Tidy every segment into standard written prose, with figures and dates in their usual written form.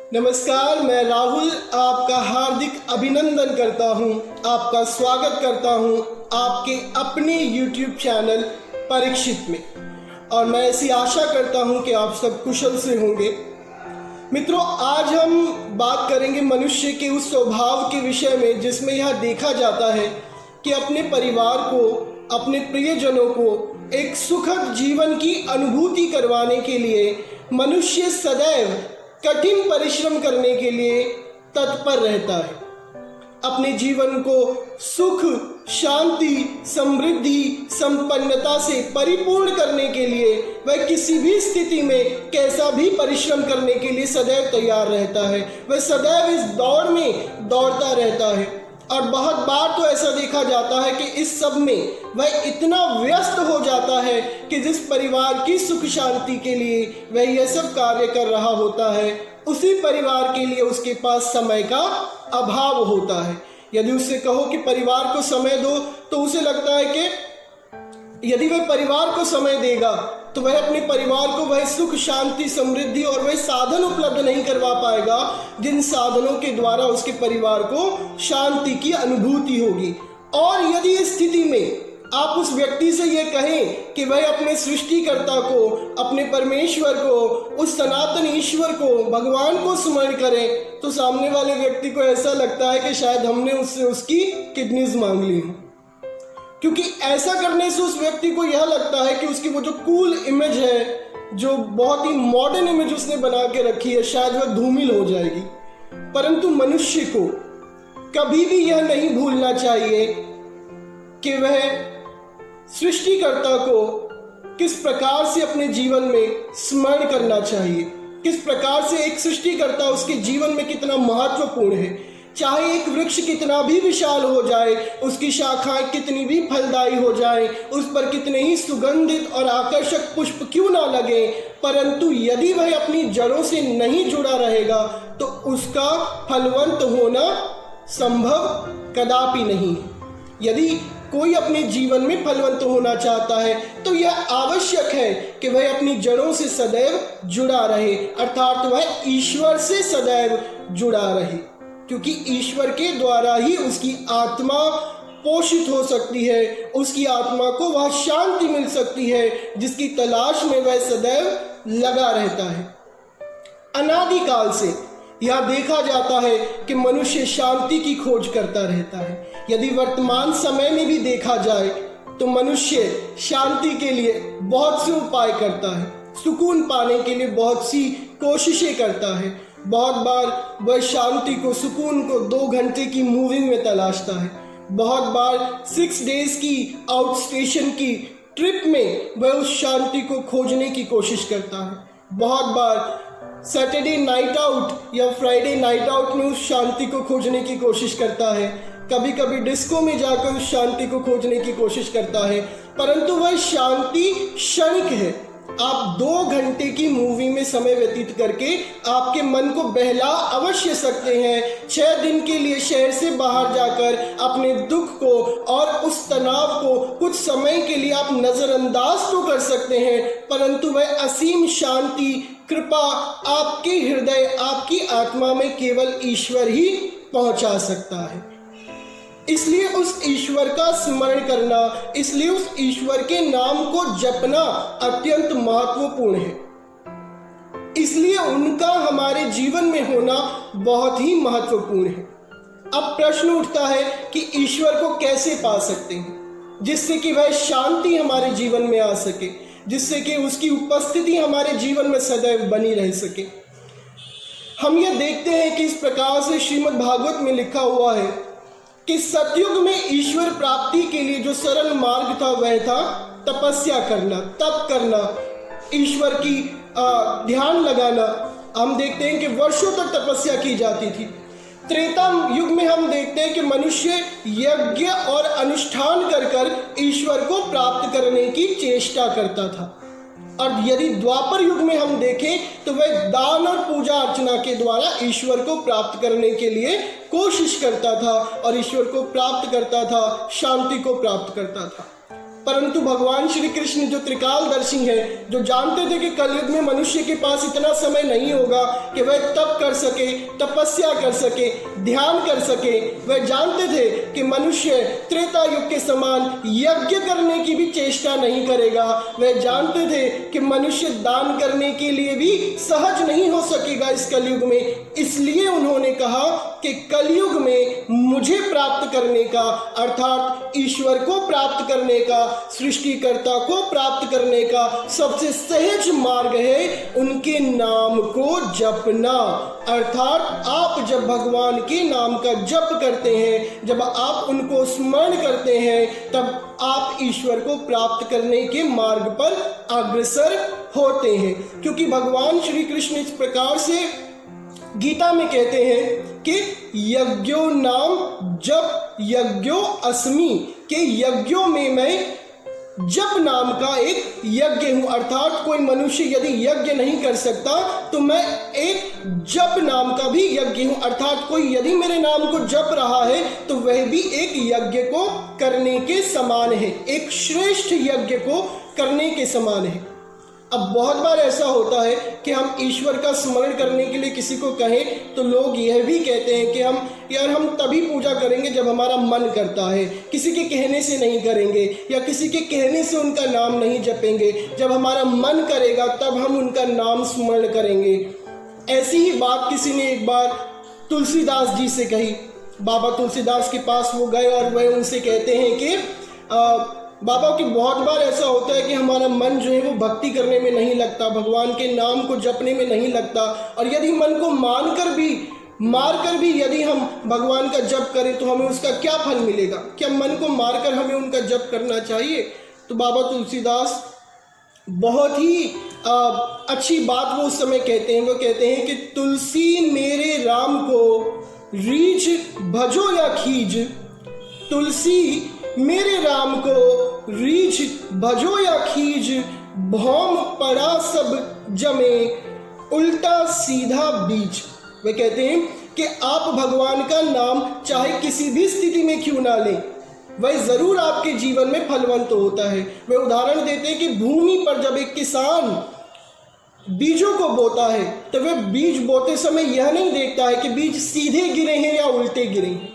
नमस्कार, मैं राहुल आपका हार्दिक अभिनंदन करता हूं, आपका स्वागत करता हूं आपके अपने YouTube चैनल परीक्षित में। और मैं ऐसी आशा करता हूं कि आप सब कुशल से होंगे। मित्रों, आज हम बात करेंगे मनुष्य के उस स्वभाव के विषय में जिसमें यह देखा जाता है कि अपने परिवार को, अपने प्रियजनों को एक सुखद जीवन की अनुभूति करवाने के लिए मनुष्य सदैव कठिन परिश्रम करने के लिए तत्पर रहता है। अपने जीवन को सुख, शांति, समृद्धि, संपन्नता से परिपूर्ण करने के लिए वह किसी भी स्थिति में कैसा भी परिश्रम करने के लिए सदैव तैयार रहता है। वह सदैव इस दौड़ में दौड़ता रहता है। और बहुत बार तो ऐसा देखा जाता है कि इस सब में वह इतना व्यस्त हो जाता है कि जिस परिवार की सुख शांति के लिए वह यह सब कार्य कर रहा होता है, उसी परिवार के लिए उसके पास समय का अभाव होता है। यदि उससे कहो कि परिवार को समय दो, तो उसे लगता है कि यदि वह परिवार को समय देगा तो वह अपने परिवार को वह सुख, शांति, समृद्धि और वह साधन उपलब्ध नहीं करवा पाएगा जिन साधनों के द्वारा उसके परिवार को शांति की अनुभूति होगी। और यदि इस स्थिति में आप उस व्यक्ति से यह कहें कि वह अपने सृष्टिकर्ता को, अपने परमेश्वर को, उस सनातन ईश्वर को, भगवान को स्मरण करें, तो सामने वाले व्यक्ति को ऐसा लगता है कि शायद हमने उससे उसकी किडनीज मांग ली हो। क्योंकि ऐसा करने से उस व्यक्ति को यह लगता है कि उसकी वो जो कूल इमेज है, जो बहुत ही मॉडर्न इमेज उसने बना के रखी है, शायद वह धूमिल हो जाएगी। परंतु मनुष्य को कभी भी यह नहीं भूलना चाहिए कि वह सृष्टिकर्ता को किस प्रकार से अपने जीवन में स्मरण करना चाहिए, किस प्रकार से एक सृष्टिकर्ता उसके जीवन में कितना महत्वपूर्ण है। चाहे एक वृक्ष कितना भी विशाल हो जाए, उसकी शाखाएं कितनी भी फलदायी हो जाए, उस पर कितने ही सुगंधित और आकर्षक पुष्प क्यों ना लगे, परंतु यदि वह अपनी जड़ों से नहीं जुड़ा रहेगा तो उसका फलवंत होना संभव कदापि नहीं है। यदि कोई अपने जीवन में फलवंत होना चाहता है तो यह आवश्यक है कि वह अपनी जड़ों से सदैव जुड़ा रहे, अर्थात वह ईश्वर से सदैव जुड़ा रहे, क्योंकि ईश्वर के द्वारा ही उसकी आत्मा पोषित हो सकती है, उसकी आत्मा को वह शांति मिल सकती है जिसकी तलाश में वह सदैव लगा रहता है। अनादिकाल से यह देखा जाता है कि मनुष्य शांति की खोज करता रहता है। यदि वर्तमान समय में भी देखा जाए तो मनुष्य शांति के लिए बहुत से उपाय करता है, सुकून पाने के लिए बहुत सी कोशिशें करता है। बहुत बार वह शांति को, सुकून को 2 घंटे की मूविंग में तलाशता है। बहुत बार 6 डेज की आउट स्टेशन की ट्रिप में वह उस शांति को खोजने की कोशिश करता है। बहुत बार सैटरडे नाइट आउट या फ्राइडे नाइट आउट में उस शांति को खोजने की कोशिश करता है। कभी कभी डिस्को में जाकर उस शांति को खोजने की कोशिश करता है, परंतु वह शांति क्षणिक है। आप 2 घंटे की मूवी में समय व्यतीत करके आपके मन को बहला अवश्य सकते हैं। 6 दिन के लिए शहर से बाहर जाकर अपने दुख को और उस तनाव को कुछ समय के लिए आप नजरअंदाज तो कर सकते हैं, परंतु वह असीम शांति, कृपा आपके हृदय, आपकी आत्मा में केवल ईश्वर ही पहुंचा सकता है। इसलिए उस ईश्वर का स्मरण करना, इसलिए उस ईश्वर के नाम को जपना अत्यंत महत्वपूर्ण है। इसलिए उनका हमारे जीवन में होना बहुत ही महत्वपूर्ण है। अब प्रश्न उठता है कि ईश्वर को कैसे पा सकते हैं, जिससे कि वह शांति हमारे जीवन में आ सके, जिससे कि उसकी उपस्थिति हमारे जीवन में सदैव बनी रह सके। हम यह देखते हैं कि इस प्रकार से श्रीमद् भागवत में लिखा हुआ है कि सतयुग में ईश्वर प्राप्ति के लिए जो सरल मार्ग था वह था तपस्या करना, तप करना, ईश्वर की ध्यान लगाना। हम देखते हैं कि वर्षों तक तपस्या की जाती थी। त्रेता युग में हम देखते हैं कि मनुष्य यज्ञ और अनुष्ठान कर कर ईश्वर को प्राप्त करने की चेष्टा करता था। और यदि द्वापर युग में हम देखें तो वह दान और पूजा अर्चना के द्वारा ईश्वर को प्राप्त करने के लिए कोशिश करता था और ईश्वर को प्राप्त करता था, शांति को प्राप्त करता था। परंतु भगवान श्री कृष्ण जो त्रिकालदर्शी हैं, जो जानते थे कि कलयुग में मनुष्य के पास इतना समय नहीं होगा कि वह तप कर सके, तपस्या कर सके, ध्यान कर सके, वह जानते थे कि मनुष्य त्रेता युग के समान यज्ञ करने की भी चेष्टा नहीं करेगा। वह जानते थे कि मनुष्य दान करने के लिए भी सहज नहीं हो सकेगा इस कलयुग में। इसलिए उन्होंने कहा कि कलयुग में मुझे प्राप्त करने का, अर्थात ईश्वर को प्राप्त करने का, सृष्टिकर्ता को प्राप्त करने का सबसे सहज मार्ग है उनके नाम को जपना। अर्थात आप जब भगवान के नाम का जप करते हैं, जब आप उनको स्मरण करते हैं, तब आप ईश्वर को प्राप्त करने के मार्ग पर अग्रसर होते हैं। क्योंकि भगवान श्री कृष्ण इस प्रकार से गीता में कहते हैं कि यज्ञो नाम जप यज्ञो अस्मि, के यज्ञों में मैं जप नाम का एक यज्ञ हूं। अर्थात कोई मनुष्य यदि यज्ञ नहीं कर सकता तो मैं एक जप नाम का भी यज्ञ हूं। अर्थात कोई यदि मेरे नाम को जप रहा है तो वह भी एक यज्ञ को करने के समान है, एक श्रेष्ठ यज्ञ को करने के समान है। अब बहुत बार ऐसा होता है कि हम ईश्वर का स्मरण करने के लिए किसी को कहें तो लोग यह भी कहते हैं कि हम तभी पूजा करेंगे जब हमारा मन करता है, किसी के कहने से नहीं करेंगे या किसी के कहने से उनका नाम नहीं जपेंगे। जब हमारा मन करेगा तब हम उनका नाम स्मरण करेंगे। ऐसी ही बात किसी ने एक बार तुलसीदास जी से कही। बाबा तुलसीदास के पास वो गए और वह उनसे कहते हैं कि बाबा की बहुत बार ऐसा होता है कि हमारा मन जो है वो भक्ति करने में नहीं लगता, भगवान के नाम को जपने में नहीं लगता, और यदि मन को मारकर भी यदि हम भगवान का जप करें तो हमें उसका क्या फल मिलेगा? क्या मन को मारकर हमें उनका जप करना चाहिए? तो बाबा तुलसीदास बहुत ही अच्छी बात वो उस समय कहते हैं। वो कहते हैं कि तुलसी मेरे राम को रीझ भजो या खीज, तुलसी मेरे राम को रीझ भजो या खीज, भौम पड़ा सब जमे उल्टा सीधा बीज। वे कहते हैं कि आप भगवान का नाम चाहे किसी भी स्थिति में क्यों ना लें, वह जरूर आपके जीवन में फलवंत होता है। वे उदाहरण देते हैं कि भूमि पर जब एक किसान बीजों को बोता है तो वह बीज बोते समय यह नहीं देखता है कि बीज सीधे गिरे हैं या उल्टे गिरे हैं,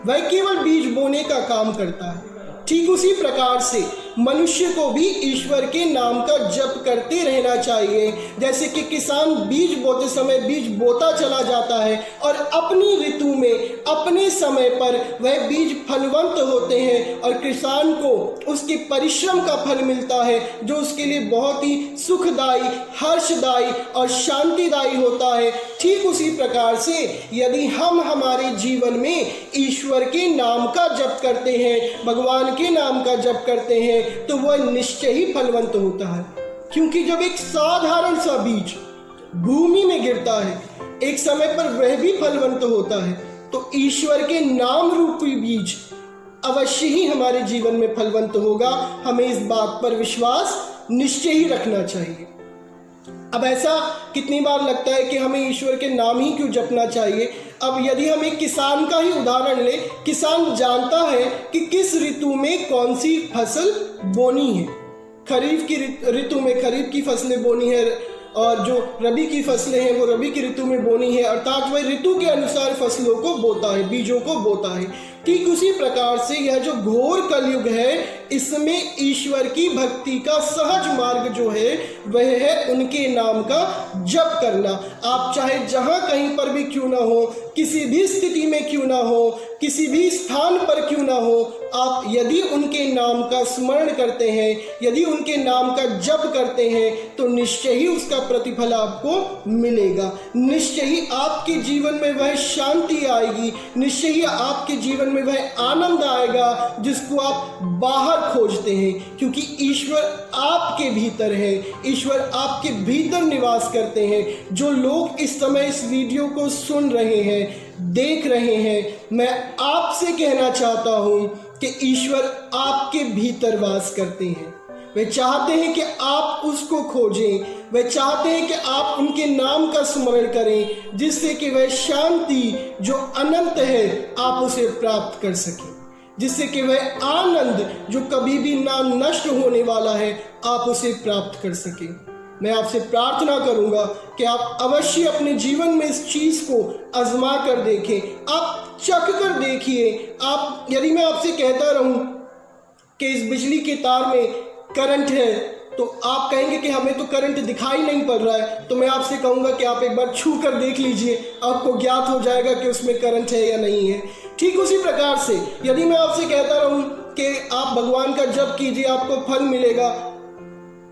वह केवल बीज बोने का काम करता है। ठीक उसी प्रकार से मनुष्य को भी ईश्वर के नाम का जप करते रहना चाहिए। जैसे कि किसान बीज बोते समय बीज बोता चला जाता है और अपनी ऋतु में अपने समय पर वह बीज फलवंत होते हैं और किसान को उसके परिश्रम का फल मिलता है, जो उसके लिए बहुत ही सुखदायी, हर्षदायी और शांतिदायी होता है। ठीक उसी प्रकार से यदि हम हमारे जीवन में ईश्वर के नाम का जप करते हैं, भगवान के नाम का जप करते हैं, तो वह निश्चय ही फलवंत होता है। क्योंकि जब एक साधारण सा बीज भूमि में गिरता है, एक समय पर वह भी फलवंत होता है, तो ईश्वर के नाम रूपी बीज अवश्य ही हमारे जीवन में फलवंत होगा। हमें इस बात पर विश्वास निश्चय ही रखना चाहिए। अब ऐसा कितनी बार लगता है कि हमें ईश्वर के नाम ही क्यों जपना चाहिए। अब यदि हम एक किसान का ही उदाहरण लें, किसान जानता है कि किस ऋतु में कौन सी फसल बोनी है। खरीफ की ऋतु में खरीफ की फसलें बोनी है और जो रबी की फसलें हैं वो रबी की ऋतु में बोनी है। अर्थात वह ऋतु के अनुसार फसलों को बोता है, बीजों को बोता है। ठीक उसी प्रकार से यह जो घोर कलयुग है, इसमें ईश्वर की भक्ति का सहज मार्ग जो है वह है उनके नाम का जप करना। आप चाहे जहां कहीं पर भी क्यों ना हो, किसी भी स्थिति में क्यों ना हो, किसी भी स्थान पर क्यों ना हो, आप यदि उनके नाम का स्मरण करते हैं, यदि उनके नाम का जप करते हैं, तो निश्चय ही उसका प्रतिफल आपको मिलेगा। निश्चय ही आपके जीवन में वह शांति आएगी, निश्चय ही आपके जीवन में वह आनंद आएगा जिसको आप बाहर खोजते हैं। क्योंकि ईश्वर आपके भीतर है, ईश्वर आपके भीतर निवास करते हैं। जो लोग इस समय इस वीडियो को सुन रहे हैं, देख रहे हैं, मैं आपसे कहना चाहता हूं कि ईश्वर आपके भीतर वास करते हैं। वे चाहते हैं कि आप उसको खोजें, वे चाहते हैं कि आप उनके नाम का स्मरण करें, जिससे कि वह शांति जो अनंत है आप उसे प्राप्त कर सकें। जिससे कि वह आनंद जो कभी भी ना नष्ट होने वाला है आप उसे प्राप्त कर सकें। मैं आपसे प्रार्थना करूंगा कि आप अवश्य अपने जीवन में इस चीज को आजमा कर देखें, आप चख कर देखिए। आप यदि मैं आपसे कहता रहूं कि इस बिजली के तार में करंट है तो आप कहेंगे कि हमें तो करंट दिखाई नहीं पड़ रहा है, तो मैं आपसे कहूंगा कि आप एक बार छू कर देख लीजिए, आपको ज्ञात हो जाएगा कि उसमें करंट है या नहीं है। ठीक उसी प्रकार से यदि मैं आपसे कहता रहूं कि आप भगवान का जप कीजिए आपको फल मिलेगा,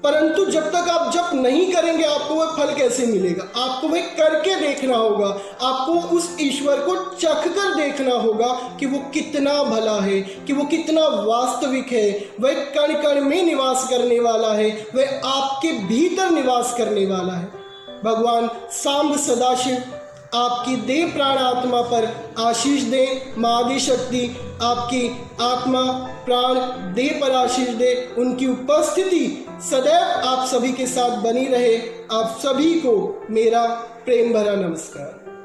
परंतु जब तक आप जप नहीं करेंगे आपको वह फल कैसे मिलेगा? आपको वह करके देखना होगा, आपको उस ईश्वर को चख कर देखना होगा कि वो कितना भला है, कि वो कितना वास्तविक है, वह कण कण में निवास करने वाला है, वह आपके भीतर निवास करने वाला है। भगवान सांब सदाशिव आपकी देह प्राण आत्मा पर आशीष दें। माँ आदिशक्ति आपकी आत्मा प्राण देह पर आशीष दे, उनकी उपस्थिति सदैव आप सभी के साथ बनी रहे। आप सभी को मेरा प्रेम भरा नमस्कार।